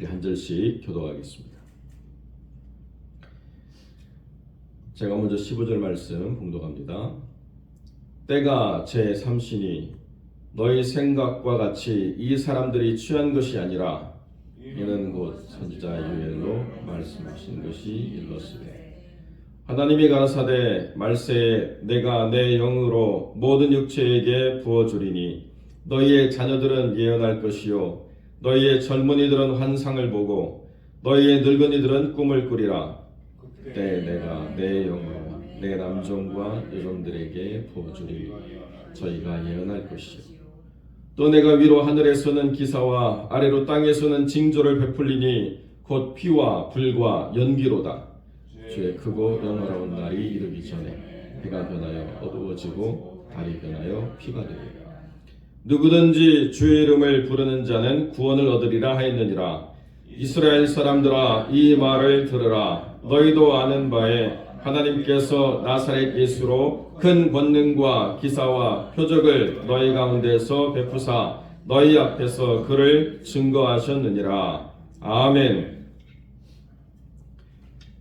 우리 한 절씩 교독하겠습니다. 제가 먼저 15절 말씀 봉독합니다. 때가 제3시니 너희 생각과 같이 이 사람들이 취한 것이 아니라 이는 곧 선지자 요엘로 말씀하신 것이 이렇으되 하나님이 가라사대 말세에 내가 내 영으로 모든 육체에게 부어주리니 너희의 자녀들은 예언할 것이요 너희의 젊은이들은 환상을 보고 너희의 늙은이들은 꿈을 꾸리라. 그때 내가 내 영으로 내 남종과 여종들에게 부어주리니 저희가 예언할 것이요 또 내가 위로 하늘에서는 기사와 아래로 땅에서는 징조를 베풀리니 곧 피와 불과 연기로다. 주의 크고 영화로운 날이 이르기 전에 해가 변하여 어두워지고 달이 변하여 피가 되리라. 누구든지 주의 이름을 부르는 자는 구원을 얻으리라 하였느니라. 이스라엘 사람들아 이 말을 들으라. 너희도 아는 바에 하나님께서 나사렛 예수로 큰 권능과 기사와 표적을 너희 가운데서 베푸사 너희 앞에서 그를 증거하셨느니라. 아멘.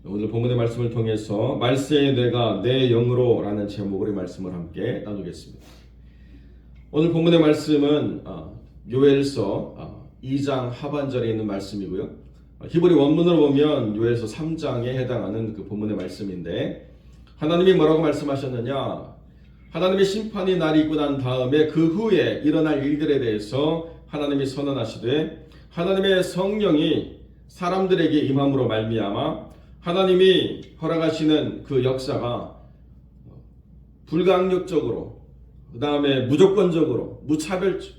오늘 본문의 말씀을 통해서 말세에 내가 내 영으로 라는 제목으로 말씀을 함께 나누겠습니다. 오늘 본문의 말씀은 요엘서 2장 하반절에 있는 말씀이고요. 히브리 원문으로 보면 요엘서 3장에 해당하는 그 본문의 말씀인데 하나님이 뭐라고 말씀하셨느냐? 하나님의 심판의 날이 있고 난 다음에 그 후에 일어날 일들에 대해서 하나님이 선언하시되 하나님의 성령이 사람들에게 임함으로 말미암아 하나님이 허락하시는 그 역사가 불강력적으로 그 다음에 무조건적으로 무차별적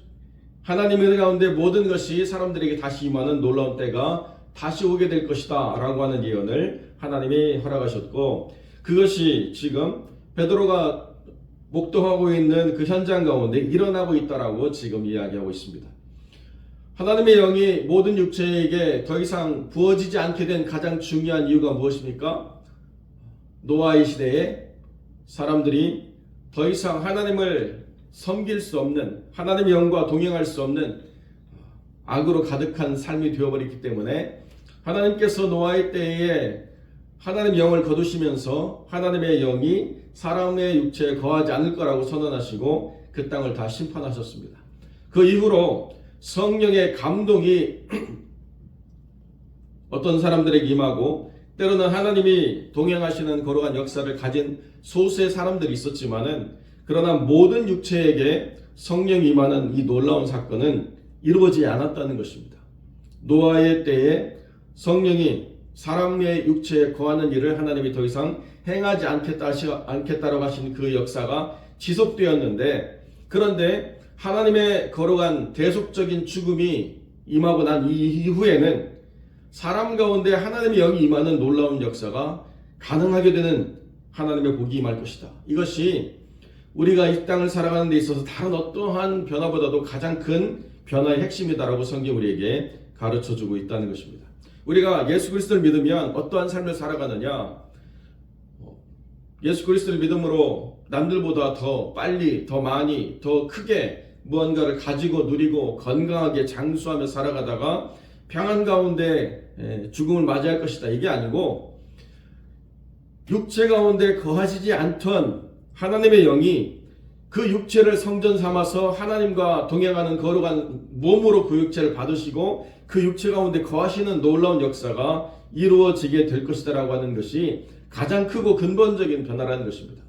하나님의 가운데 모든 것이 사람들에게 다시 임하는 놀라운 때가 다시 오게 될 것이다 라고 하는 예언을 하나님이 허락하셨고 그것이 지금 베드로가 목도하고 있는 그 현장 가운데 일어나고 있다라고 지금 이야기하고 있습니다. 하나님의 영이 모든 육체에게 더 이상 부어지지 않게 된 가장 중요한 이유가 무엇입니까? 노아의 시대에 사람들이 더 이상 하나님을 섬길 수 없는 하나님의 영과 동행할 수 없는 악으로 가득한 삶이 되어버렸기 때문에 하나님께서 노아의 때에 하나님의 영을 거두시면서 하나님의 영이 사람의 육체에 거하지 않을 거라고 선언하시고 그 땅을 다 심판하셨습니다. 그 이후로 성령의 감동이 어떤 사람들에게 임하고 때로는 하나님이 동행하시는 거룩한 역사를 가진 소수의 사람들이 있었지만은 그러나 모든 육체에게 성령이 임하는 이 놀라운 사건은 이루어지지 않았다는 것입니다. 노아의 때에 성령이 사람의 육체에 거하는 일을 하나님이 더 이상 행하지 않겠다라고 하신 그 역사가 지속되었는데 그런데 하나님의 거룩한 대속적인 죽음이 임하고 난 이후에는 사람 가운데 하나님의 영이 임하는 놀라운 역사가 가능하게 되는 하나님의 복이 임할 것이다. 이것이 우리가 이 땅을 살아가는 데 있어서 다른 어떠한 변화보다도 가장 큰 변화의 핵심이다라고 성경이 우리에게 가르쳐주고 있다는 것입니다. 우리가 예수 그리스도를 믿으면 어떠한 삶을 살아가느냐? 예수 그리스도를 믿음으로 남들보다 더 빨리, 더 많이, 더 크게 무언가를 가지고 누리고 건강하게 장수하며 살아가다가 평안 가운데 죽음을 맞이할 것이다. 이게 아니고 육체 가운데 거하시지 않던 하나님의 영이 그 육체를 성전 삼아서 하나님과 동행하는 거룩한 몸으로 그 육체를 받으시고 그 육체 가운데 거하시는 놀라운 역사가 이루어지게 될 것이다 라고 하는 것이 가장 크고 근본적인 변화라는 것입니다.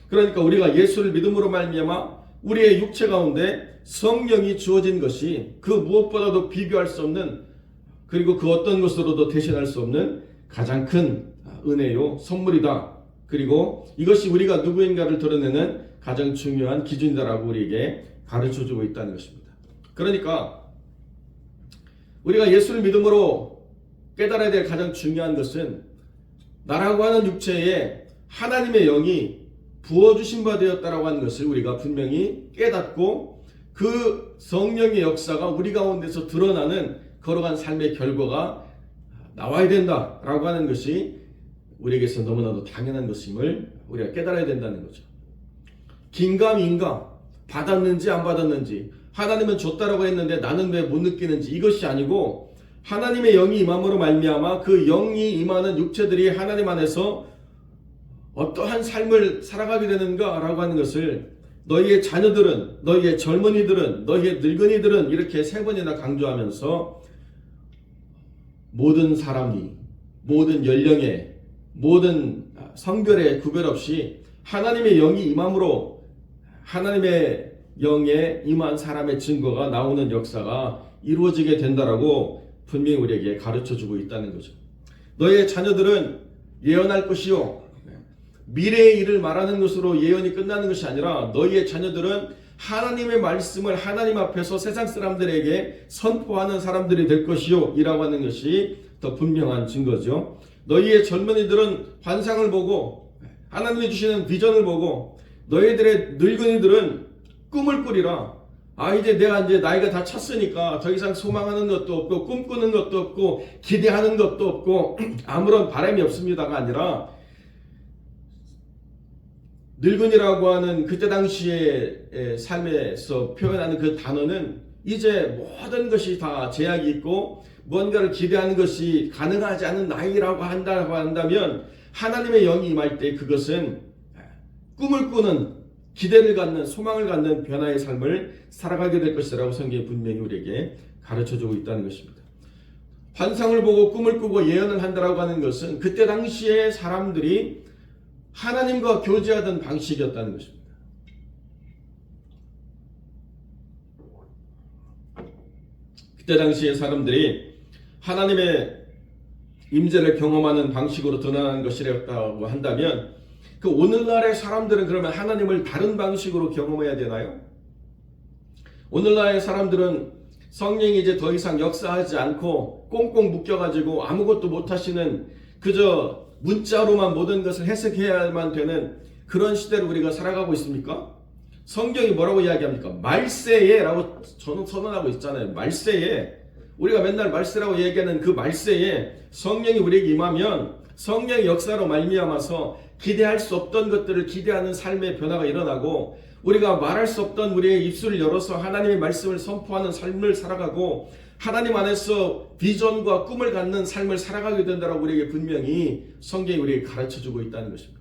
그러니까 우리가 예수를 믿음으로 말미암아 우리의 육체 가운데 성령이 주어진 것이 그 무엇보다도 비교할 수 없는 그리고 그 어떤 것으로도 대신할 수 없는 가장 큰 은혜요 선물이다. 그리고 이것이 우리가 누구인가를 드러내는 가장 중요한 기준이다라고 우리에게 가르쳐주고 있다는 것입니다. 그러니까 우리가 예수를 믿음으로 깨달아야 될 가장 중요한 것은 나라고 하는 육체에 하나님의 영이 부어주신 바 되었다라고 하는 것을 우리가 분명히 깨닫고 그 성령의 역사가 우리 가운데서 드러나는 거룩한 삶의 결과가 나와야 된다라고 하는 것이 우리에게서 너무나도 당연한 것임을 우리가 깨달아야 된다는 거죠. 긴가민가 받았는지 안 받았는지 하나님은 줬다라고 했는데 나는 왜 못 느끼는지 이것이 아니고 하나님의 영이 임함으로 말미암아 그 영이 임하는 육체들이 하나님 안에서 어떠한 삶을 살아가게 되는가라고 하는 것을 너희의 자녀들은, 너희의 젊은이들은, 너희의 늙은이들은 이렇게 세 번이나 강조하면서 모든 사람이, 모든 연령에, 모든 성별에 구별 없이 하나님의 영이 임함으로 하나님의 영에 임한 사람의 증거가 나오는 역사가 이루어지게 된다라고 분명히 우리에게 가르쳐주고 있다는 거죠. 너희의 자녀들은 예언할 것이요, 미래의 일을 말하는 것으로 예언이 끝나는 것이 아니라 너희의 자녀들은 하나님의 말씀을 하나님 앞에서 세상 사람들에게 선포하는 사람들이 될 것이요 이라고 하는 것이 더 분명한 증거죠. 너희의 젊은이들은 환상을 보고 하나님이 주시는 비전을 보고 너희들의 늙은이들은 꿈을 꾸리라. 이제 내가 이제 나이가 다 찼으니까 더 이상 소망하는 것도 없고 꿈꾸는 것도 없고 기대하는 것도 없고 아무런 바람이 없습니다가 아니라 늙은이라고 하는 그때 당시의 삶에서 표현하는 그 단어는 이제 모든 것이 다 제약이 있고 무언가를 기대하는 것이 가능하지 않은 나이라고 한다면 하나님의 영이 임할 때 그것은 꿈을 꾸는, 기대를 갖는, 소망을 갖는 변화의 삶을 살아가게 될 것이라고 성경이 분명히 우리에게 가르쳐주고 있다는 것입니다. 환상을 보고 꿈을 꾸고 예언을 한다라고 하는 것은 그때 당시에 사람들이 하나님과 교제하던 방식이었다는 것입니다. 그때 당시에 사람들이 하나님의 임재를 경험하는 방식으로 드러나는 것이었다고 한다면 그 오늘날의 사람들은 그러면 하나님을 다른 방식으로 경험해야 되나요? 오늘날의 사람들은 성령이 이제 더 이상 역사하지 않고 꽁꽁 묶여가지고 아무것도 못하시는 그저 문자로만 모든 것을 해석해야만 되는 그런 시대를 우리가 살아가고 있습니까? 성경이 뭐라고 이야기합니까? 말세에 라고 저는 선언하고 있잖아요. 말세에, 우리가 맨날 말세라고 얘기하는 그 말세에 성령이 우리에게 임하면 성령의 역사로 말미암아서 기대할 수 없던 것들을 기대하는 삶의 변화가 일어나고 우리가 말할 수 없던 우리의 입술을 열어서 하나님의 말씀을 선포하는 삶을 살아가고 하나님 안에서 비전과 꿈을 갖는 삶을 살아가게 된다고 우리에게 분명히 성경이 우리에게 가르쳐주고 있다는 것입니다.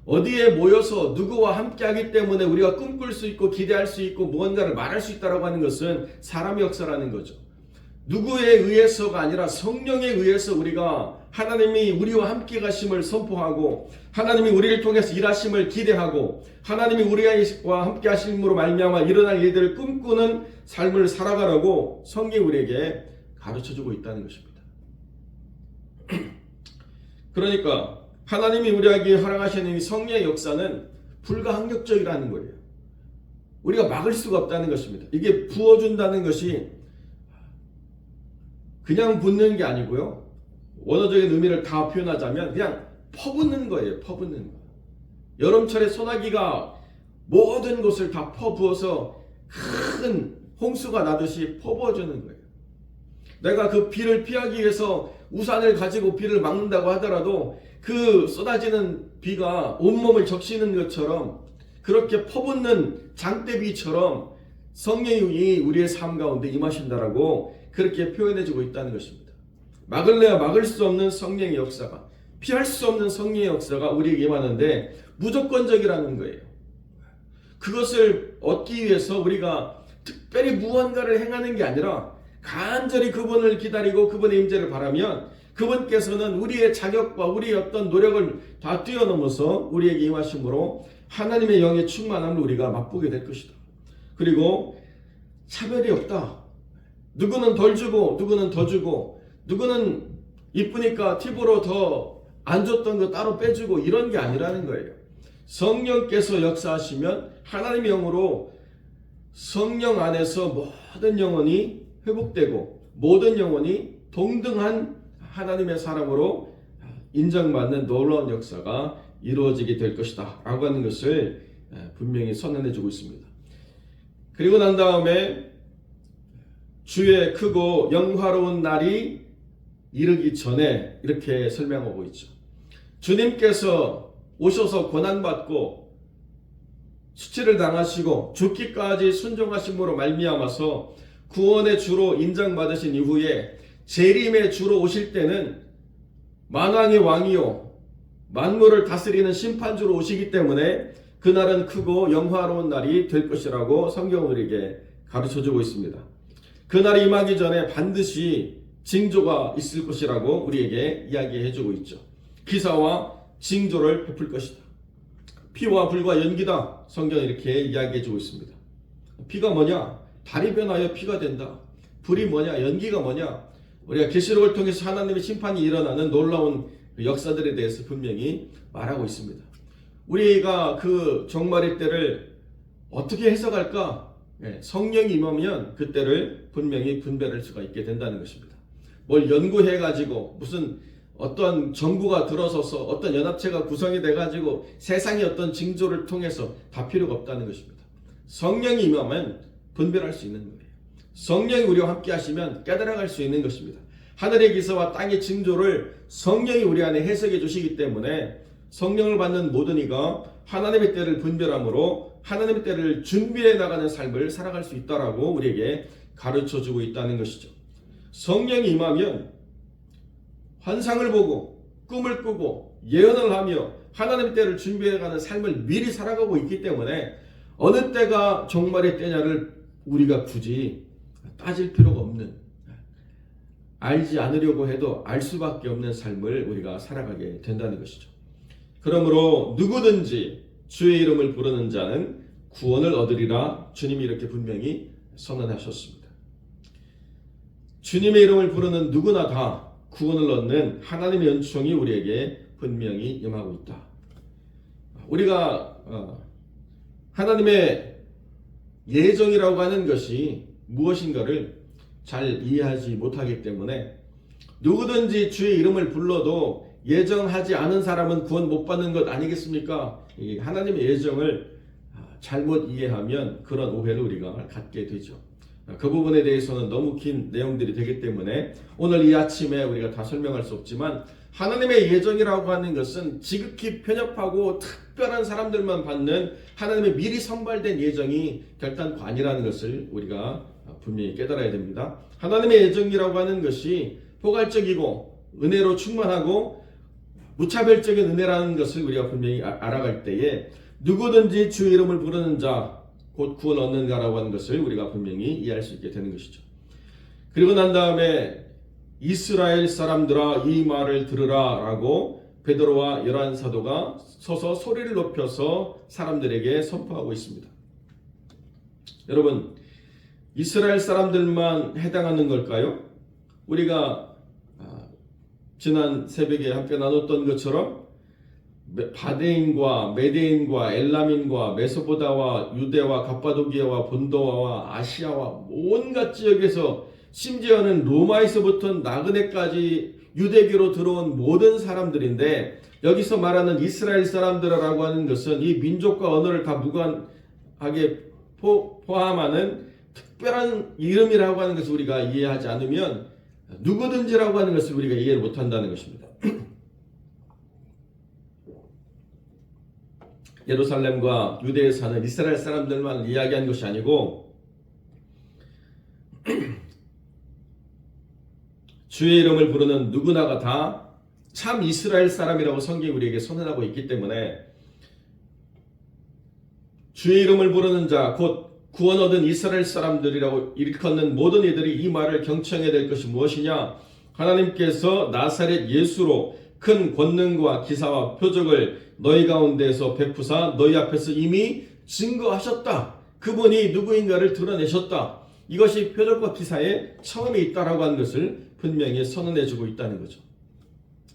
어디에 모여서 누구와 함께하기 때문에 우리가 꿈꿀 수 있고 기대할 수 있고 무언가를 말할 수 있다고 하는 것은 사람의 역사라는 거죠. 누구에 의해서가 아니라 성령에 의해서 우리가 하나님이 우리와 함께 가심을 선포하고 하나님이 우리를 통해서 일하심을 기대하고 하나님이 우리와 함께 하심으로 말미암아 일어날 일들을 꿈꾸는 삶을 살아가라고 성경이 우리에게 가르쳐주고 있다는 것입니다. 그러니까 하나님이 우리에게 허락하시는 이 성령의 역사는 불가항력적이라는 거예요. 우리가 막을 수가 없다는 것입니다. 이게 부어준다는 것이 그냥 붓는 게 아니고요. 원어적인 의미를 다 표현하자면 그냥 퍼붓는 거예요. 퍼붓는 거. 여름철에 소나기가 모든 곳을 다 퍼부어서 큰 홍수가 나듯이 퍼부어주는 거예요. 내가 그 비를 피하기 위해서 우산을 가지고 비를 막는다고 하더라도 그 쏟아지는 비가 온몸을 적시는 것처럼 그렇게 퍼붓는 장대비처럼 성령이 우리의 삶 가운데 임하신다라고 그렇게 표현해주고 있다는 것입니다. 막을래야 막을 수 없는 성령의 역사가, 피할 수 없는 성령의 역사가 우리에게 임하는데 무조건적이라는 거예요. 그것을 얻기 위해서 우리가 특별히 무언가를 행하는 게 아니라 간절히 그분을 기다리고 그분의 임재를 바라면 그분께서는 우리의 자격과 우리의 어떤 노력을 다 뛰어넘어서 우리에게 임하심으로 하나님의 영의 충만함을 우리가 맛보게 될 것이다. 그리고 차별이 없다. 누구는 덜 주고 누구는 더 주고 누구는 이쁘니까 팁으로 더 안 줬던 거 따로 빼주고 이런 게 아니라는 거예요. 성령께서 역사하시면 하나님의 영으로 성령 안에서 모든 영혼이 회복되고 모든 영혼이 동등한 하나님의 사람으로 인정받는 놀라운 역사가 이루어지게 될 것이다 라고 하는 것을 분명히 선언해 주고 있습니다. 그리고 난 다음에 주의 크고 영화로운 날이 이르기 전에 이렇게 설명하고 있죠. 주님께서 오셔서 고난받고 수치를 당하시고 죽기까지 순종하심으로 말미암아서 구원의 주로 인정받으신 이후에 재림의 주로 오실 때는 만왕의 왕이요 만물을 다스리는 심판주로 오시기 때문에 그날은 크고 영화로운 날이 될 것이라고 성경은 우리에게 가르쳐주고 있습니다. 그날이 임하기 전에 반드시 징조가 있을 것이라고 우리에게 이야기해주고 있죠. 기사와 징조를 베풀 것이다. 피와 불과 연기다. 성경은 이렇게 이야기해주고 있습니다. 피가 뭐냐? 달이 변하여 피가 된다. 불이 뭐냐? 연기가 뭐냐? 우리가 계시록을 통해서 하나님의 심판이 일어나는 놀라운 역사들에 대해서 분명히 말하고 있습니다. 우리가 그 종말의 때를 어떻게 해석할까? 성령이 임하면 그때를 분명히 분별할 수가 있게 된다는 것입니다. 뭘 연구해가지고 무슨 어떤 정부가 들어서서 어떤 연합체가 구성이 돼가지고 세상의 어떤 징조를 통해서 다 필요가 없다는 것입니다. 성령이 임하면 분별할 수 있는 거예요. 성령이 우리와 함께 하시면 깨달아갈 수 있는 것입니다. 하늘의 기사와 땅의 징조를 성령이 우리 안에 해석해 주시기 때문에 성령을 받는 모든 이가 하나님의 때를 분별함으로 하나님의 때를 준비해 나가는 삶을 살아갈 수 있다라고 우리에게 가르쳐주고 있다는 것이죠. 성령이 임하면 환상을 보고 꿈을 꾸고 예언을 하며 하나님의 때를 준비해가는 삶을 미리 살아가고 있기 때문에 어느 때가 종말의 때냐를 우리가 굳이 따질 필요가 없는, 알지 않으려고 해도 알 수밖에 없는 삶을 우리가 살아가게 된다는 것이죠. 그러므로 누구든지 주의 이름을 부르는 자는 구원을 얻으리라 주님이 이렇게 분명히 선언하셨습니다. 주님의 이름을 부르는 누구나 다 구원을 얻는 하나님의 은총이 우리에게 분명히 임하고 있다. 우리가 하나님의 예정이라고 하는 것이 무엇인가를 잘 이해하지 못하기 때문에 누구든지 주의 이름을 불러도 예정하지 않은 사람은 구원 못 받는 것 아니겠습니까? 하나님의 예정을 잘못 이해하면 그런 오해를 우리가 갖게 되죠. 그 부분에 대해서는 너무 긴 내용들이 되기 때문에 오늘 이 아침에 우리가 다 설명할 수 없지만 하나님의 예정이라고 하는 것은 지극히 편협하고 특별한 사람들만 받는 하나님의 미리 선발된 예정이 결단코 아니라는 것을 우리가 분명히 깨달아야 됩니다. 하나님의 예정이라고 하는 것이 포괄적이고 은혜로 충만하고 무차별적인 은혜라는 것을 우리가 분명히 알아갈 때에 누구든지 주의 이름을 부르는 자 곧 구원 얻는가라고 하는 것을 우리가 분명히 이해할 수 있게 되는 것이죠. 그리고 난 다음에 이스라엘 사람들아 이 말을 들으라 라고 베드로와 열한 사도가 서서 소리를 높여서 사람들에게 선포하고 있습니다. 여러분, 이스라엘 사람들만 해당하는 걸까요? 우리가 지난 새벽에 함께 나눴던 것처럼 바데인과 메데인과 엘람인과 메소포다와 유대와 갑바도기아와 본도와 아시아와 온갖 지역에서 심지어는 로마에서부터 나그네까지 유대교로 들어온 모든 사람들인데 여기서 말하는 이스라엘 사람들이라고 하는 것은 이 민족과 언어를 다 무관하게 포함하는 특별한 이름이라고 하는 것을 우리가 이해하지 않으면 누구든지라고 하는 것을 우리가 이해를 못한다는 것입니다. 예루살렘과 유대에 사는 이스라엘 사람들만 이야기한 것이 아니고 주의 이름을 부르는 누구나가 다 참 이스라엘 사람이라고 성경이 우리에게 선언하고 있기 때문에 주의 이름을 부르는 자 곧 구원 얻은 이스라엘 사람들이라고 일컫는 모든 이들이 이 말을 경청해야 될 것이 무엇이냐? 하나님께서 나사렛 예수로 큰 권능과 기사와 표적을 너희 가운데서 베푸사 너희 앞에서 이미 증거하셨다. 그분이 누구인가를 드러내셨다. 이것이 표적과 기사에 처음에 있다라고 하는 것을 분명히 선언해주고 있다는 거죠.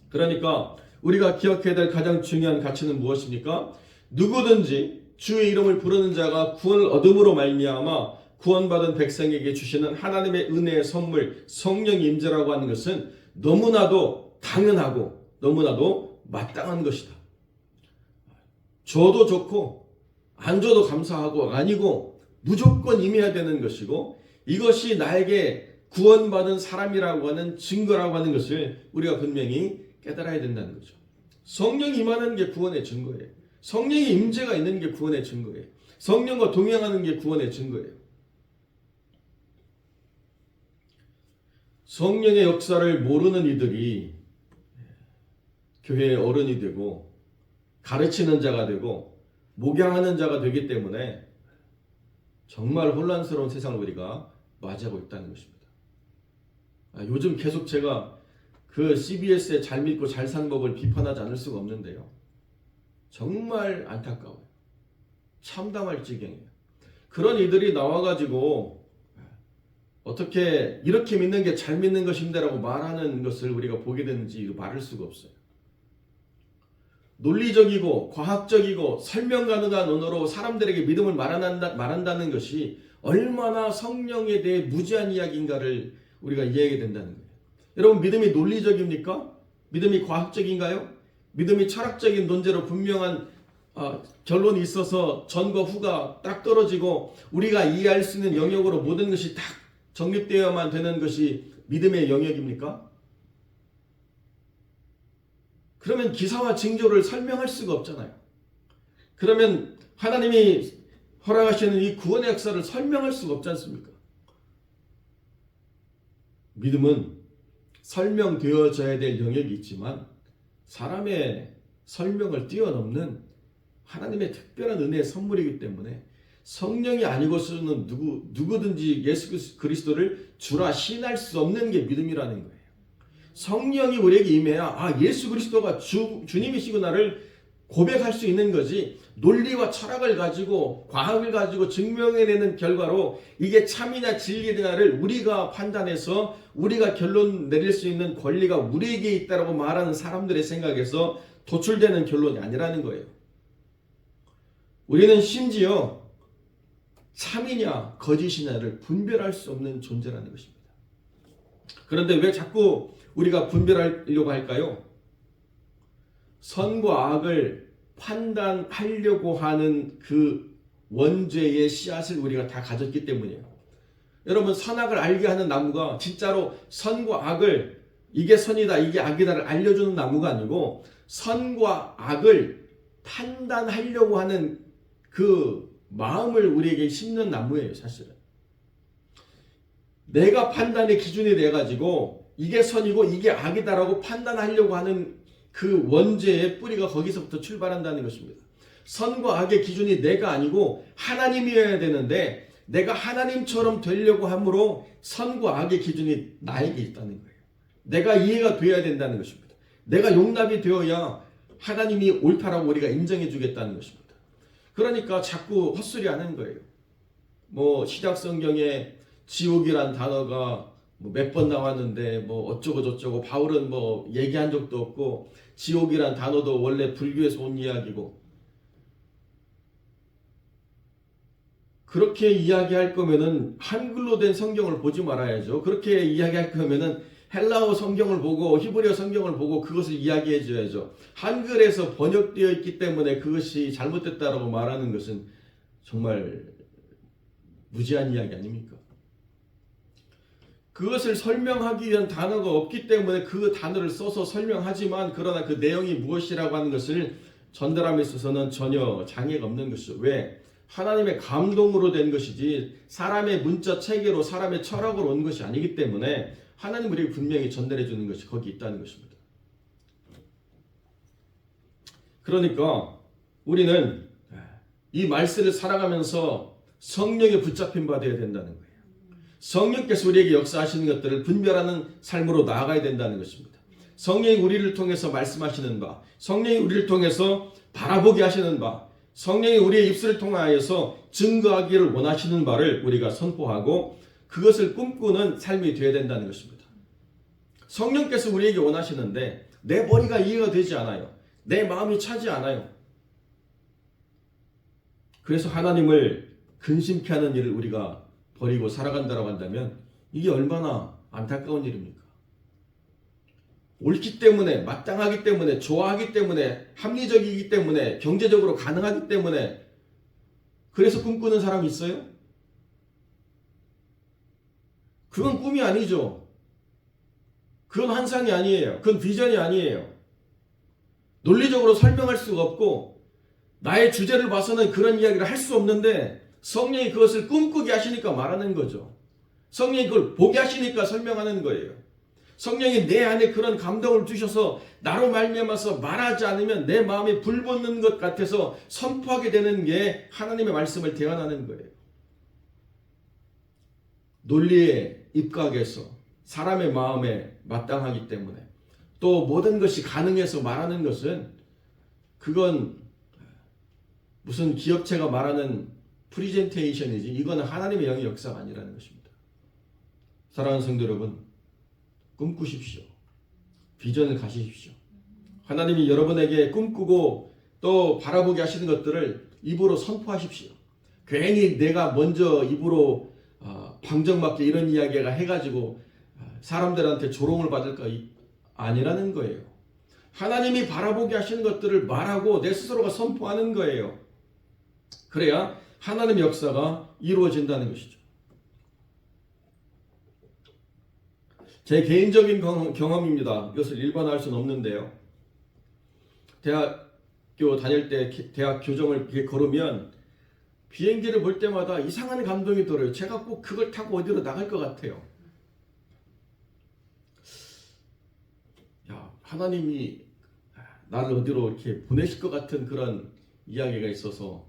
그러니까 우리가 기억해야 될 가장 중요한 가치는 무엇입니까? 누구든지 주의 이름을 부르는 자가 구원을 얻음으로 말미암아 구원받은 백성에게 주시는 하나님의 은혜의 선물 성령의 임재라고 하는 것은 너무나도 당연하고 너무나도 마땅한 것이다. 줘도 좋고 안 줘도 감사하고 아니고 무조건 임해야 되는 것이고 이것이 나에게 구원받은 사람이라고 하는 증거라고 하는 것을 우리가 분명히 깨달아야 된다는 거죠. 성령이 임하는 게 구원의 증거예요. 성령의 임재가 있는 게 구원의 증거예요. 성령과 동행하는 게 구원의 증거예요. 성령의 역사를 모르는 이들이 교회의 어른이 되고 가르치는 자가 되고 목양하는 자가 되기 때문에 정말 혼란스러운 세상을 우리가 맞이하고 있다는 것입니다. 요즘 계속 제가 그 CBS의 잘 믿고 잘 사는 법을 비판하지 않을 수가 없는데요. 정말 안타까워요. 참담할 지경이에요. 그런 이들이 나와가지고 어떻게 이렇게 믿는 게 잘 믿는 것인데라고 말하는 것을 우리가 보게 되는지 말할 수가 없어요. 논리적이고 과학적이고 설명 가능한 언어로 사람들에게 믿음을 말한다는 것이 얼마나 성령에 대해 무지한 이야기인가를 우리가 이해하게 된다는 거예요. 여러분, 믿음이 논리적입니까? 믿음이 과학적인가요? 믿음이 철학적인 논제로 분명한 결론이 있어서 전과 후가 딱 떨어지고 우리가 이해할 수 있는 영역으로 모든 것이 딱 정립되어야만 되는 것이 믿음의 영역입니까? 그러면 기사와 징조를 설명할 수가 없잖아요. 그러면 하나님이 허락하시는 이 구원의 역사를 설명할 수가 없지 않습니까? 믿음은 설명되어져야 될 영역이 있지만 사람의 설명을 뛰어넘는 하나님의 특별한 은혜의 선물이기 때문에 성령이 아니고서는 누구든지 예수 그리스도를 주라 시인할 수 없는 게 믿음이라는 거예요. 성령이 우리에게 임해야 예수 그리스도가 주님이시구나를 고백할 수 있는 거지, 논리와 철학을 가지고 과학을 가지고 증명해내는 결과로 이게 참이냐 진리냐를 우리가 판단해서 우리가 결론 내릴 수 있는 권리가 우리에게 있다라고 말하는 사람들의 생각에서 도출되는 결론이 아니라는 거예요. 우리는 심지어 참이냐 거짓이냐를 분별할 수 없는 존재라는 것입니다. 그런데 왜 자꾸 우리가 분별하려고 할까요? 선과 악을 판단하려고 하는 그 원죄의 씨앗을 우리가 다 가졌기 때문이에요. 여러분, 선악을 알게 하는 나무가 진짜로 선과 악을 이게 선이다 이게 악이다를 알려주는 나무가 아니고 선과 악을 판단하려고 하는 그 마음을 우리에게 심는 나무예요. 사실은 내가 판단의 기준이 돼가지고 이게 선이고 이게 악이다라고 판단하려고 하는 그 원죄의 뿌리가 거기서부터 출발한다는 것입니다. 선과 악의 기준이 내가 아니고 하나님이어야 되는데 내가 하나님처럼 되려고 함으로 선과 악의 기준이 나에게 있다는 거예요. 내가 이해가 되어야 된다는 것입니다. 내가 용납이 되어야 하나님이 옳다라고 우리가 인정해 주겠다는 것입니다. 그러니까 자꾸 헛소리 하는 거예요. 신약 성경에 지옥이란 단어가 몇 번 나왔는데 어쩌고 저쩌고 바울은 얘기한 적도 없고 지옥이란 단어도 원래 불교에서 온 이야기고, 그렇게 이야기할 거면은 한글로 된 성경을 보지 말아야죠. 그렇게 이야기할 거면은 헬라어 성경을 보고 히브리어 성경을 보고 그것을 이야기해 줘야죠. 한글에서 번역되어 있기 때문에 그것이 잘못됐다라고 말하는 것은 정말 무지한 이야기 아닙니까? 그것을 설명하기 위한 단어가 없기 때문에 그 단어를 써서 설명하지만 그러나 그 내용이 무엇이라고 하는 것을 전달함에 있어서는 전혀 장애가 없는 것이죠. 왜? 하나님의 감동으로 된 것이지 사람의 문자 체계로 사람의 철학으로 온 것이 아니기 때문에 하나님 우리에게 분명히 전달해 주는 것이 거기 있다는 것입니다. 그러니까 우리는 이 말씀을 살아가면서 성령에 붙잡힌 바 되어야 된다는 거예요. 성령께서 우리에게 역사하시는 것들을 분별하는 삶으로 나아가야 된다는 것입니다. 성령이 우리를 통해서 말씀하시는 바, 성령이 우리를 통해서 바라보게 하시는 바, 성령이 우리의 입술을 통하여서 증거하기를 원하시는 바를 우리가 선포하고 그것을 꿈꾸는 삶이 되어야 된다는 것입니다. 성령께서 우리에게 원하시는데 내 머리가 이해가 되지 않아요. 내 마음이 차지 않아요. 그래서 하나님을 근심케 하는 일을 우리가 버리고 살아간다고 한다면 이게 얼마나 안타까운 일입니까? 옳기 때문에, 마땅하기 때문에, 좋아하기 때문에, 합리적이기 때문에, 경제적으로 가능하기 때문에 그래서 꿈꾸는 사람이 있어요? 그건 꿈이 아니죠. 그건 환상이 아니에요. 그건 비전이 아니에요. 논리적으로 설명할 수가 없고 나의 주제를 봐서는 그런 이야기를 할 수 없는데 성령이 그것을 꿈꾸게 하시니까 말하는 거죠. 성령이 그걸 보게 하시니까 설명하는 거예요. 성령이 내 안에 그런 감동을 주셔서 나로 말미암아서 말하지 않으면 내 마음이 불붙는 것 같아서 선포하게 되는 게 하나님의 말씀을 대언하는 거예요. 논리에 입각해서 사람의 마음에 마땅하기 때문에 또 모든 것이 가능해서 말하는 것은 그건 무슨 기업체가 말하는 프리젠테이션이지 이거는 하나님의 영의 역사가 아니라는 것입니다. 사랑하는 성도 여러분, 꿈꾸십시오. 비전을 가지십시오. 하나님이 여러분에게 꿈꾸고 또 바라보게 하시는 것들을 입으로 선포하십시오. 괜히 내가 먼저 입으로 방정맞게 이런 이야기가 해가지고 사람들한테 조롱을 받을까 아니라는 거예요. 하나님이 바라보게 하시는 것들을 말하고 내 스스로가 선포하는 거예요. 그래야 하나님의 역사가 이루어진다는 것이죠. 제 개인적인 경험입니다. 이것을 일반화할 수는 없는데요. 대학교 다닐 때 대학 교정을 이렇게 걸으면 비행기를 볼 때마다 이상한 감동이 들어요. 제가 꼭 그걸 타고 어디로 나갈 것 같아요. 야, 하나님이 나를 어디로 이렇게 보내실 것 같은 그런 이야기가 있어서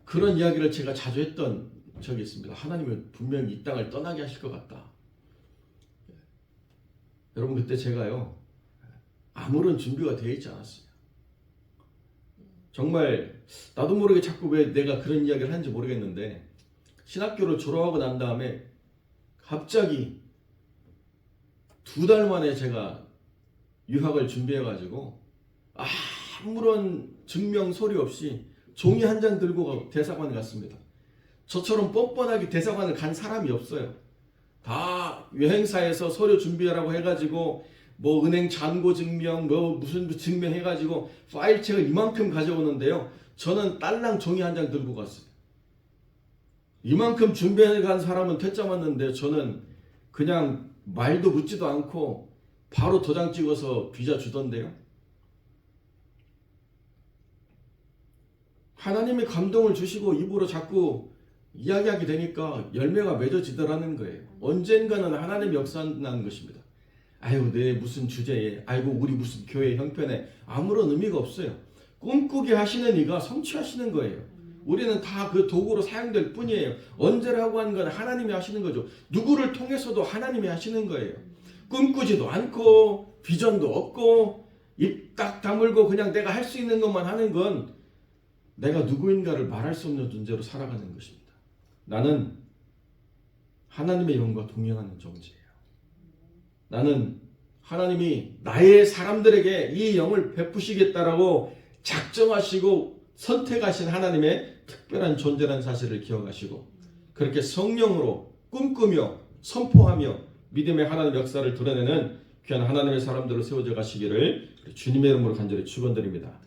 그런 이야기를 제가 자주 했던 적이 있습니다. 하나님은 분명히 이 땅을 떠나게 하실 것 같다. 여러분 그때 제가요 아무런 준비가 되어 있지 않았어요. 정말 나도 모르게 자꾸 왜 내가 그런 이야기를 하는지 모르겠는데 신학교를 졸업하고 난 다음에 갑자기 2달 만에 제가 유학을 준비해가지고 아무런 증명 서류 없이 종이 한 장 들고 대사관에 갔습니다. 저처럼 뻔뻔하게 대사관을 간 사람이 없어요. 다 여행사에서 서류 준비하라고 해가지고 뭐 은행 잔고 증명 뭐 무슨 증명 해가지고 파일책을 이만큼 가져오는데요. 저는 딸랑 종이 한 장 들고 갔어요. 이만큼 준비해 간 사람은 퇴짜 맞는데 저는 그냥 말도 묻지도 않고 바로 도장 찍어서 비자 주던데요. 하나님이 감동을 주시고 입으로 자꾸 이야기하게 되니까 열매가 맺어지더라는 거예요. 언젠가는 하나님 역사하는 것입니다. 아유, 내 무슨 주제에, 아이고 우리 무슨 교회 형편에 아무런 의미가 없어요. 꿈꾸게 하시는 이가 성취하시는 거예요. 우리는 다 그 도구로 사용될 뿐이에요. 언제라고 하는 건 하나님이 하시는 거죠. 누구를 통해서도 하나님이 하시는 거예요. 꿈꾸지도 않고 비전도 없고 입 딱 다물고 그냥 내가 할 수 있는 것만 하는 건 내가 누구인가를 말할 수 없는 존재로 살아가는 것입니다. 나는 하나님의 영과 동행하는 존재예요. 나는 하나님이 나의 사람들에게 이 영을 베푸시겠다라고 작정하시고 선택하신 하나님의 특별한 존재라는 사실을 기억하시고 그렇게 성령으로 꿈꾸며 선포하며 믿음의 하나님 역사를 드러내는 귀한 하나님의 사람들로 세워져 가시기를 주님의 이름으로 간절히 축원드립니다.